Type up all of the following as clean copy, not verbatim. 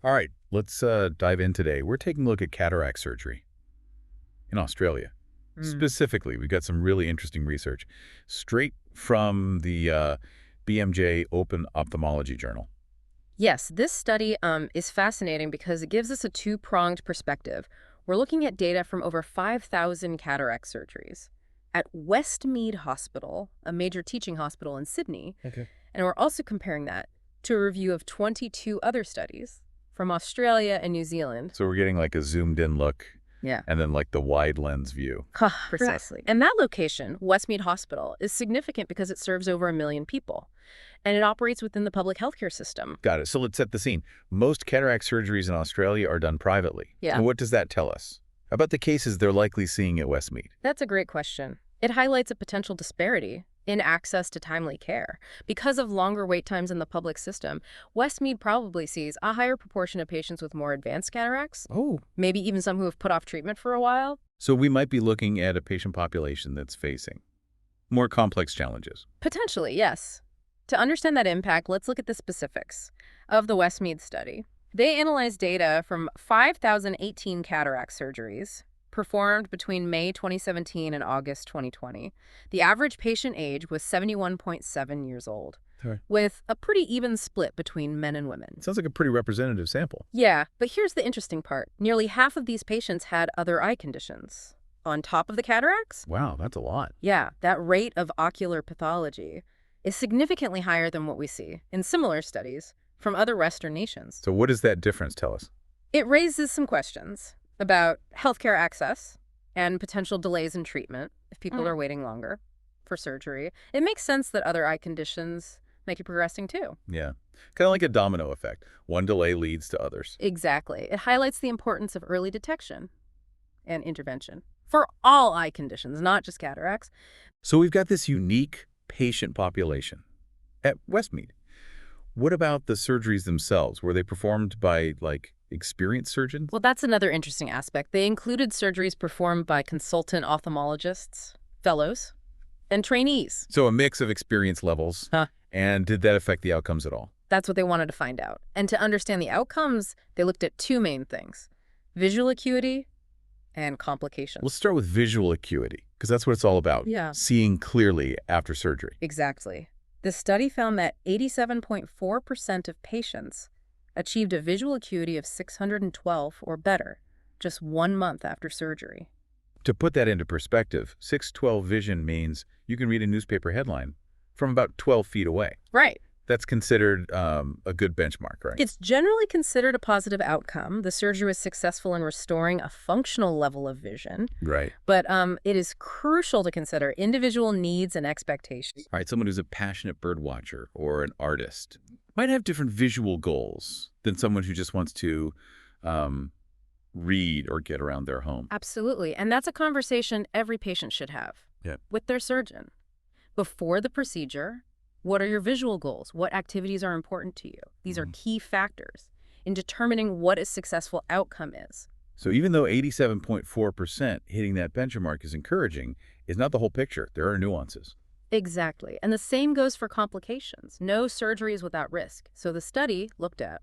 All right, let's dive in today. We're taking a look at cataract surgery in Australia. Mm. Specifically, we've got some really interesting research straight from the BMJ Open Ophthalmology Journal. Yes, this study is fascinating because it gives us a two-pronged perspective. We're looking at data from over 5,000 cataract surgeries at Westmead Hospital, a major teaching hospital in Sydney, Okay. and we're also comparing that to a review of 22 other studies from Australia and New Zealand. So we're getting like a zoomed-in look Yeah. and then like the wide lens view. Precisely. And that location, Westmead Hospital, is significant because it serves over 1 million people, and it operates within the public healthcare system. Got it. So let's set the scene. Most cataract surgeries in Australia are done privately. Yeah. And what does that tell us about the cases they're likely seeing at Westmead? That's a great question. It highlights a potential disparity in access to timely care. Because of longer wait times in the public system, Westmead probably sees a higher proportion of patients with more advanced cataracts, Oh. maybe even some who have put off treatment for a while. So we might be looking at a patient population that's facing more complex challenges. Potentially, yes. To understand that impact, let's look at the specifics of the Westmead study. They analyzed data from 5,018 cataract surgeries performed between May 2017 and August 2020. The average patient age was 71.7 years old, Sorry. with a pretty even split between men and women. Sounds like a pretty representative sample. Yeah, but here's the interesting part. Nearly half of these patients had other eye conditions. On top of the cataracts? Wow, that's a lot. Yeah, that rate of ocular pathology is significantly higher than what we see in similar studies from other Western nations. So what does that difference tell us? It raises some questions about healthcare access and potential delays in treatment if people are waiting longer for surgery. It makes sense that other eye conditions may be progressing too. Yeah, kind of like a domino effect. One delay leads to others. Exactly. It highlights the importance of early detection and intervention for all eye conditions, not just cataracts. So we've got this unique patient population at Westmead. What about the surgeries themselves? Were they performed by, like, experienced surgeons? Well, that's another interesting aspect. They included surgeries performed by consultant ophthalmologists, fellows, and trainees. So a mix of experience levels. Huh. And did that affect the outcomes at all? That's what they wanted to find out. And to understand the outcomes, they looked at two main things: visual acuity and complications. Let's start with visual acuity, because that's what it's all about. Yeah. Seeing clearly after surgery. Exactly. The study found that 87.4% of patients achieved a visual acuity of 612 or better just 1 month after surgery. To put that into perspective, 612 vision means you can read a newspaper headline from about 12 feet away. Right. That's considered a good benchmark, right? It's generally considered a positive outcome. The surgery was successful in restoring a functional level of vision. Right. But it is crucial to consider individual needs and expectations. All right, someone who's a passionate bird watcher or an artist might have different visual goals than someone who just wants to read or get around their home. Absolutely. And that's a conversation every patient should have with their surgeon. Before the procedure, what are your visual goals? What activities are important to you? These are key factors in determining what a successful outcome is. So even though 87.4% hitting that benchmark is encouraging, it's not the whole picture. There are nuances. Exactly. And the same goes for complications. No surgery is without risk. So the study looked at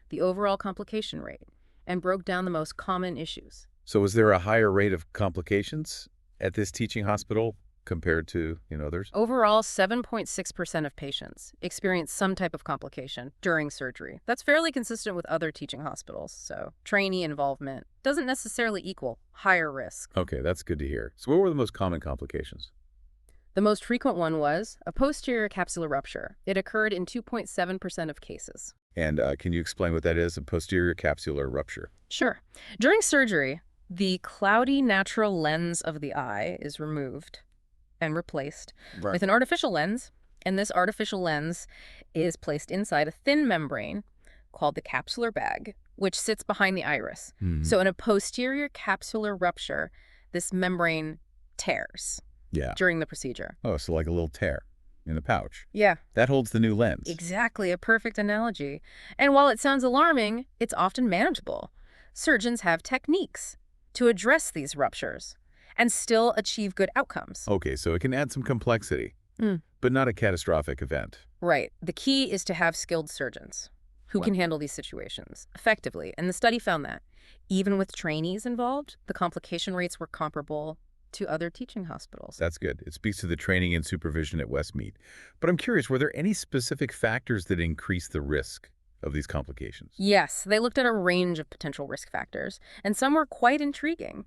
the overall complication rate and broke down the most common issues. So is there a higher rate of complications at this teaching hospital compared to others? Overall, 7.6% of patients experience some type of complication during surgery. That's fairly consistent with other teaching hospitals. So trainee involvement doesn't necessarily equal higher risk. Okay, that's good to hear. So what were the most common complications? The most frequent one was a posterior capsular rupture. It occurred in 2.7% of cases. And can you explain what that is, a posterior capsular rupture? Sure. During surgery, the cloudy natural lens of the eye is removed and replaced with an artificial lens, and this artificial lens is placed inside a thin membrane called the capsular bag, which sits behind the iris. So in a posterior capsular rupture, this membrane tears during the procedure. Oh, so like a little tear in the pouch. Yeah. That holds the new lens. Exactly, a perfect analogy. And while it sounds alarming, it's often manageable. Surgeons have techniques to address these ruptures and still achieve good outcomes. Okay, so it can add some complexity, but not a catastrophic event. Right. The key is to have skilled surgeons who Wow. can handle these situations effectively. And the study found that even with trainees involved, the complication rates were comparable to other teaching hospitals. That's good. It speaks to the training and supervision at Westmead. But I'm curious, were there any specific factors that increase the risk of these complications? Yes, they looked at a range of potential risk factors, and some were quite intriguing.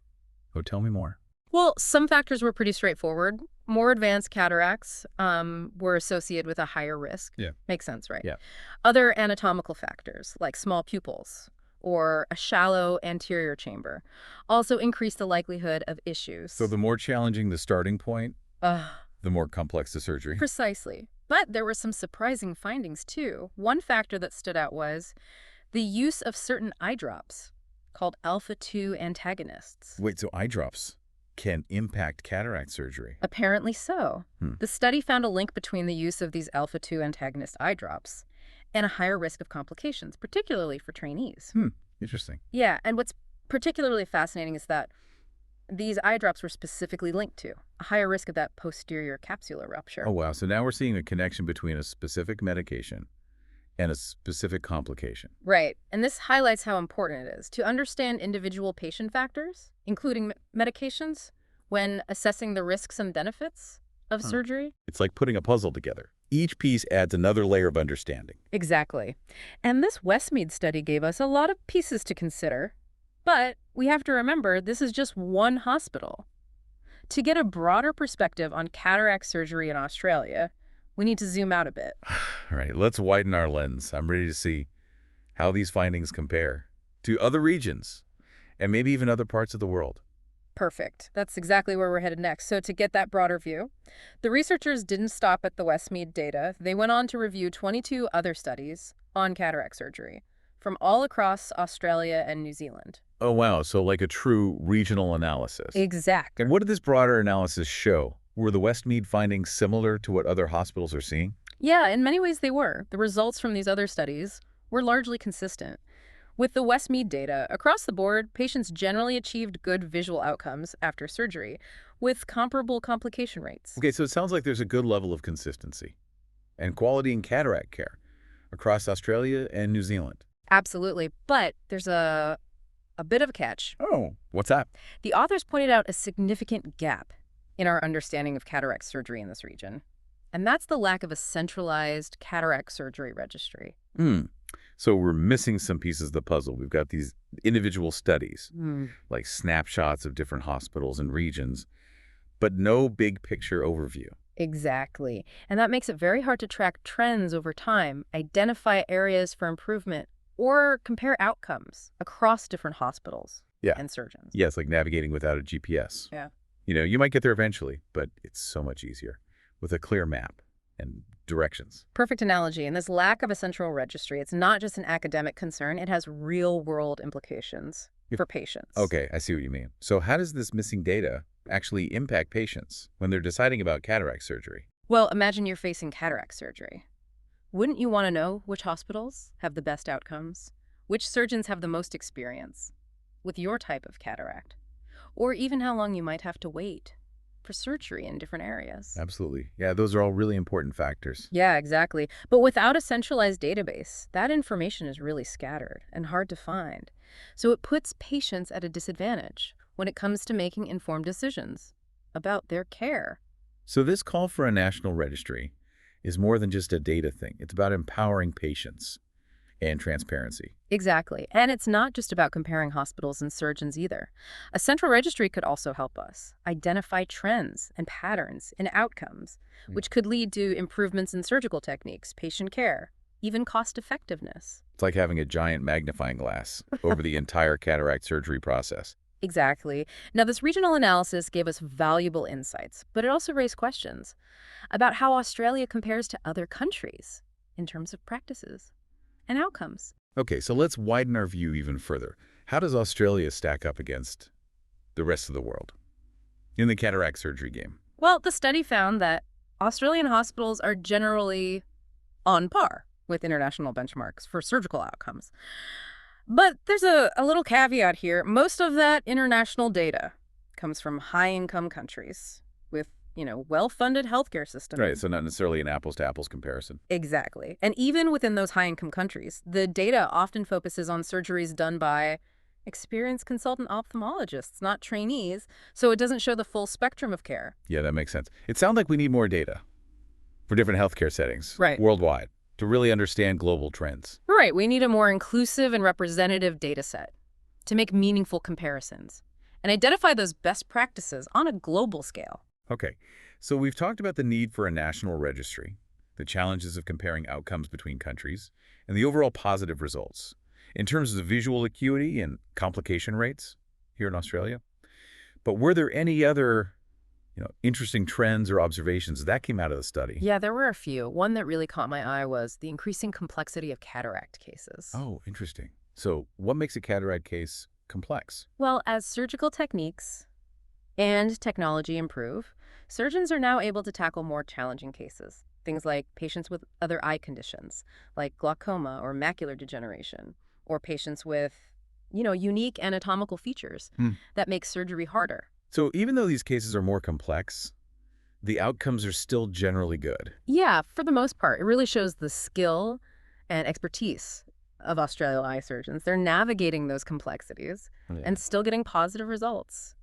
Oh, tell me more. Well, some factors were pretty straightforward. More advanced cataracts were associated with a higher risk. Yeah. Makes sense, right? Yeah. Other anatomical factors, like small pupils or a shallow anterior chamber, also increased the likelihood of issues. So the more challenging the starting point, Ugh. the more complex the surgery. Precisely. But there were some surprising findings, too. One factor that stood out was the use of certain eye drops called alpha-2 antagonists. Wait, so eye drops can impact cataract surgery? Apparently so. The study found a link between the use of these alpha-2 antagonist eye drops and a higher risk of complications, particularly for trainees. Interesting. Yeah, and what's particularly fascinating is that these eye drops were specifically linked to a higher risk of that posterior capsular rupture. Oh, wow. So now we're seeing a connection between a specific medication and a specific complication. Right, and this highlights how important it is to understand individual patient factors, including medications, when assessing the risks and benefits of surgery. It's like putting a puzzle together. Each piece adds another layer of understanding. Exactly. And this Westmead study gave us a lot of pieces to consider, but we have to remember this is just one hospital. To get a broader perspective on cataract surgery in Australia, we need to zoom out a bit. All right, let's widen our lens. I'm ready to see how these findings compare to other regions and maybe even other parts of the world. Perfect. That's exactly where we're headed next. So to get that broader view, the researchers didn't stop at the Westmead data. They went on to review 22 other studies on cataract surgery from all across Australia and New Zealand. Oh, wow. So like a true regional analysis. Exactly. And what did this broader analysis show? Were the Westmead findings similar to what other hospitals are seeing? Yeah, in many ways they were. The results from these other studies were largely consistent. With the Westmead data, across the board, patients generally achieved good visual outcomes after surgery, with comparable complication rates. Okay, so it sounds like there's a good level of consistency and quality in cataract care across Australia and New Zealand. Absolutely, but there's a bit of a catch. Oh, what's that? The authors pointed out a significant gap in our understanding of cataract surgery in this region, and that's the lack of a centralized cataract surgery registry. So we're missing some pieces of the puzzle. We've got these individual studies, like snapshots of different hospitals and regions, but no big picture overview. Exactly. And that makes it very hard to track trends over time, identify areas for improvement, or compare outcomes across different hospitals and surgeons. Yeah, it's like navigating without a GPS. Yeah. You know, you might get there eventually, but it's so much easier with a clear map and directions. Perfect analogy. And this lack of a central registry, it's not just an academic concern, it has real-world implications for patients. Okay, I see what you mean. So how does this missing data actually impact patients when they're deciding about cataract surgery? Well, imagine you're facing cataract surgery. Wouldn't you want to know which hospitals have the best outcomes? Which surgeons have the most experience with your type of cataract? Or even how long you might have to wait for surgery in different areas. Absolutely. Yeah, those are all really important factors. Yeah, exactly. But without a centralized database, that information is really scattered and hard to find. So it puts patients at a disadvantage when it comes to making informed decisions about their care. So this call for a national registry is more than just a data thing. It's about empowering patients and transparency. Exactly. And it's not just about comparing hospitals and surgeons either. A central registry could also help us identify trends and patterns in outcomes, which could lead to improvements in surgical techniques, patient care, even cost effectiveness. It's like having a giant magnifying glass over the entire cataract surgery process. Exactly. Now, this regional analysis gave us valuable insights, but it also raised questions about how Australia compares to other countries in terms of practices and outcomes. Okay, so let's widen our view even further. How does Australia stack up against the rest of the world in the cataract surgery game? Well, the study found that Australian hospitals are generally on par with international benchmarks for surgical outcomes. But there's a little caveat here. Most of that international data comes from high-income countries with, well-funded healthcare system. Right, so not necessarily an apples-to-apples comparison. Exactly. And even within those high-income countries, the data often focuses on surgeries done by experienced consultant ophthalmologists, not trainees, so it doesn't show the full spectrum of care. Yeah, that makes sense. It sounds like we need more data for different healthcare settings worldwide to really understand global trends. Right. We need a more inclusive and representative data set to make meaningful comparisons and identify those best practices on a global scale. Okay, so we've talked about the need for a national registry, the challenges of comparing outcomes between countries, and the overall positive results in terms of visual acuity and complication rates here in Australia. But were there any other interesting trends or observations that came out of the study? Yeah, there were a few. One that really caught my eye was the increasing complexity of cataract cases. Oh, interesting. So what makes a cataract case complex? Well, as surgical techniques and technology improve, surgeons are now able to tackle more challenging cases. Things like patients with other eye conditions, like glaucoma or macular degeneration, or patients with, unique anatomical features that make surgery harder. So even though these cases are more complex, the outcomes are still generally good. Yeah, for the most part. It really shows the skill and expertise of Australian eye surgeons. They're navigating those complexities and still getting positive results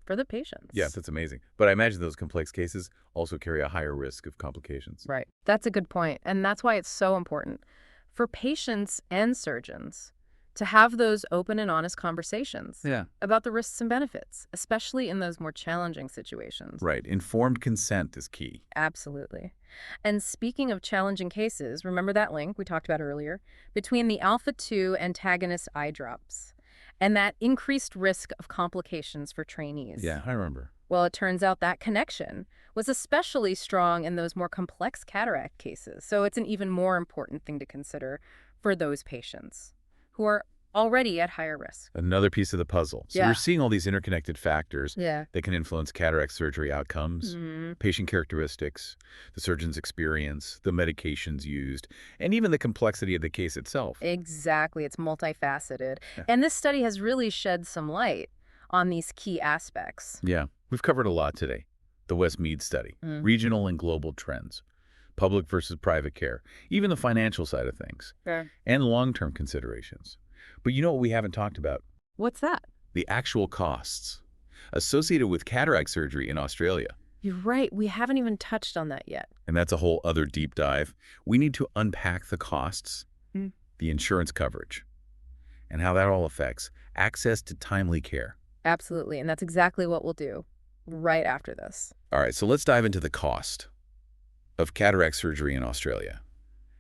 for the patients. Yeah, that's amazing. But I imagine those complex cases also carry a higher risk of complications. Right. That's a good point. And that's why it's so important for patients and surgeons to have those open and honest conversations about the risks and benefits, especially in those more challenging situations. Right. Informed consent is key. Absolutely. And speaking of challenging cases, remember that link we talked about earlier between the alpha-2 antagonist eye drops and that increased risk of complications for trainees. Yeah, I remember. Well, it turns out that connection was especially strong in those more complex cataract cases. So it's an even more important thing to consider for those patients who are already at higher risk. Another piece of the puzzle. So we're seeing all these interconnected factors that can influence cataract surgery outcomes, patient characteristics, the surgeon's experience, the medications used, and even the complexity of the case itself. Exactly. It's multifaceted. And this study has really shed some light on these key aspects. Yeah. We've covered a lot today. The Westmead study, regional and global trends, public versus private care, even the financial side of things, and long-term considerations. But you know what we haven't talked about? What's that? The actual costs associated with cataract surgery in Australia. You're right. We haven't even touched on that yet. And that's a whole other deep dive. We need to unpack the costs, the insurance coverage, and how that all affects access to timely care. Absolutely. And that's exactly what we'll do right after this. All right, so let's dive into the cost of cataract surgery in Australia.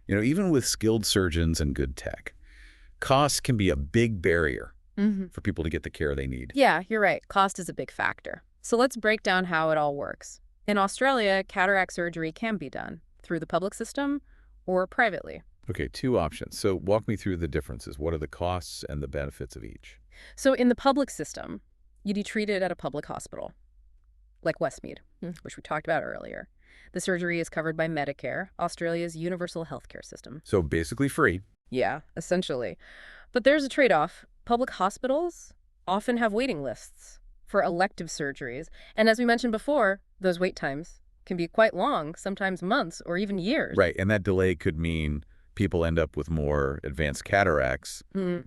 Even with skilled surgeons and good tech, costs can be a big barrier for people to get the care they need. Yeah, you're right. Cost is a big factor. So let's break down how it all works. In Australia, cataract surgery can be done through the public system or privately. Okay, two options. So walk me through the differences. What are the costs and the benefits of each? So in the public system, you'd be treated at a public hospital, like Westmead, which we talked about earlier. The surgery is covered by Medicare, Australia's universal healthcare system. So basically free. Yeah, essentially. But there's a trade-off. Public hospitals often have waiting lists for elective surgeries. And as we mentioned before, those wait times can be quite long, sometimes months or even years. Right, and that delay could mean people end up with more advanced cataracts,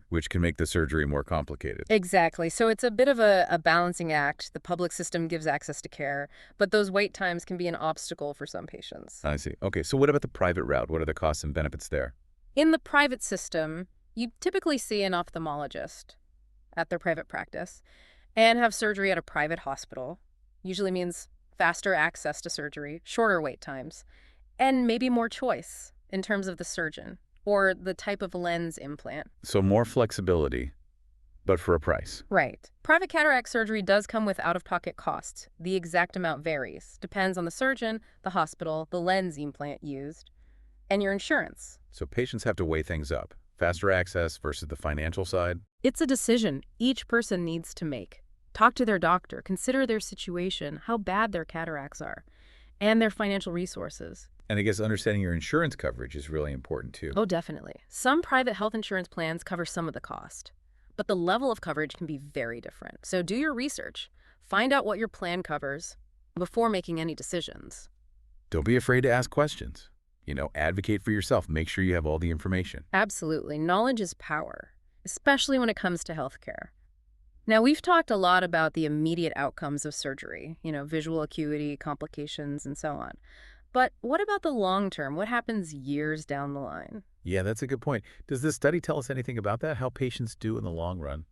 which can make the surgery more complicated. Exactly. So it's a bit of a balancing act. The public system gives access to care, but those wait times can be an obstacle for some patients. I see. Okay, so what about the private route? What are the costs and benefits there? In the private system, you typically see an ophthalmologist at their private practice and have surgery at a private hospital. Usually means faster access to surgery, shorter wait times, and maybe more choice in terms of the surgeon or the type of lens implant. So more flexibility, but for a price. Right. Private cataract surgery does come with out-of-pocket costs. The exact amount varies. Depends on the surgeon, the hospital, the lens implant used, and your insurance. So patients have to weigh things up. Faster access versus the financial side. It's a decision each person needs to make. Talk to their doctor, consider their situation, how bad their cataracts are, and their financial resources. And I guess understanding your insurance coverage is really important too. Oh, definitely. Some private health insurance plans cover some of the cost, but the level of coverage can be very different. So do your research. Find out what your plan covers before making any decisions. Don't be afraid to ask questions. Advocate for yourself. Make sure you have all the information. Absolutely. Knowledge is power, especially when it comes to healthcare. Now, we've talked a lot about the immediate outcomes of surgery, visual acuity, complications, and so on. But what about the long term? What happens years down the line? Yeah, that's a good point. Does this study tell us anything about that, how patients do in the long run?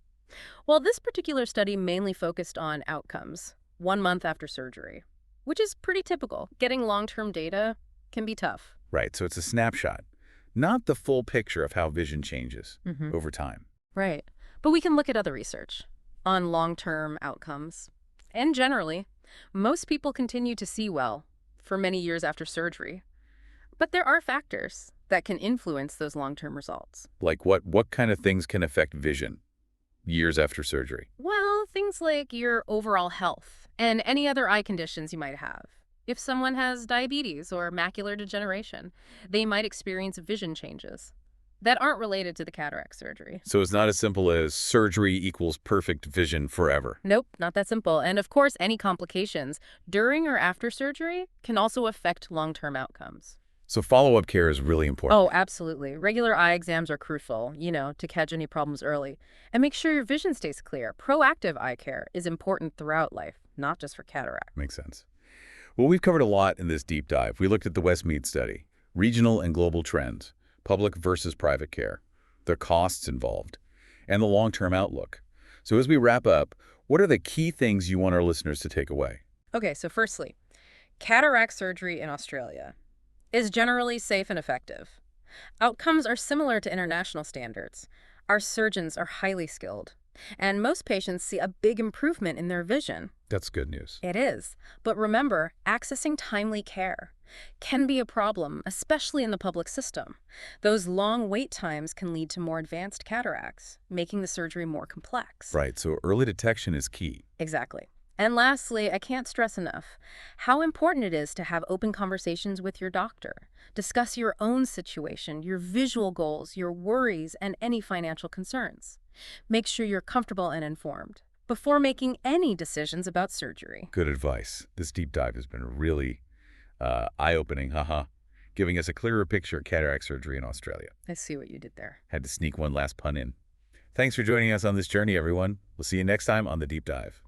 Well, this particular study mainly focused on outcomes 1 month after surgery, which is pretty typical. Getting long-term data can be tough. Right, so it's a snapshot, not the full picture of how vision changes over time. Right. But we can look at other research on long-term outcomes. And generally, most people continue to see well for many years after surgery. But there are factors that can influence those long-term results. Like what kind of things can affect vision years after surgery? Well, things like your overall health and any other eye conditions you might have. If someone has diabetes or macular degeneration, they might experience vision changes that aren't related to the cataract surgery. So it's not as simple as surgery equals perfect vision forever. Nope, not that simple. And of course, any complications during or after surgery can also affect long-term outcomes. So follow-up care is really important. Oh, absolutely. Regular eye exams are crucial, to catch any problems early. And make sure your vision stays clear. Proactive eye care is important throughout life, not just for cataract. Makes sense. Well, we've covered a lot in this deep dive. We looked at the Westmead study, regional and global trends, public versus private care, the costs involved, and the long-term outlook. So as we wrap up, what are the key things you want our listeners to take away? Okay, so firstly, cataract surgery in Australia is generally safe and effective. Outcomes are similar to international standards. Our surgeons are highly skilled, and most patients see a big improvement in their vision. That's good news. It is. But remember, accessing timely care can be a problem, especially in the public system. Those long wait times can lead to more advanced cataracts, making the surgery more complex. Right, so early detection is key. Exactly. And lastly, I can't stress enough how important it is to have open conversations with your doctor. Discuss your own situation, your visual goals, your worries, and any financial concerns. Make sure you're comfortable and informed before making any decisions about surgery. Good advice. This deep dive has been really eye-opening, giving us a clearer picture of cataract surgery in Australia. I see what you did there. Had to sneak one last pun in. Thanks for joining us on this journey, everyone. We'll see you next time on The Deep Dive.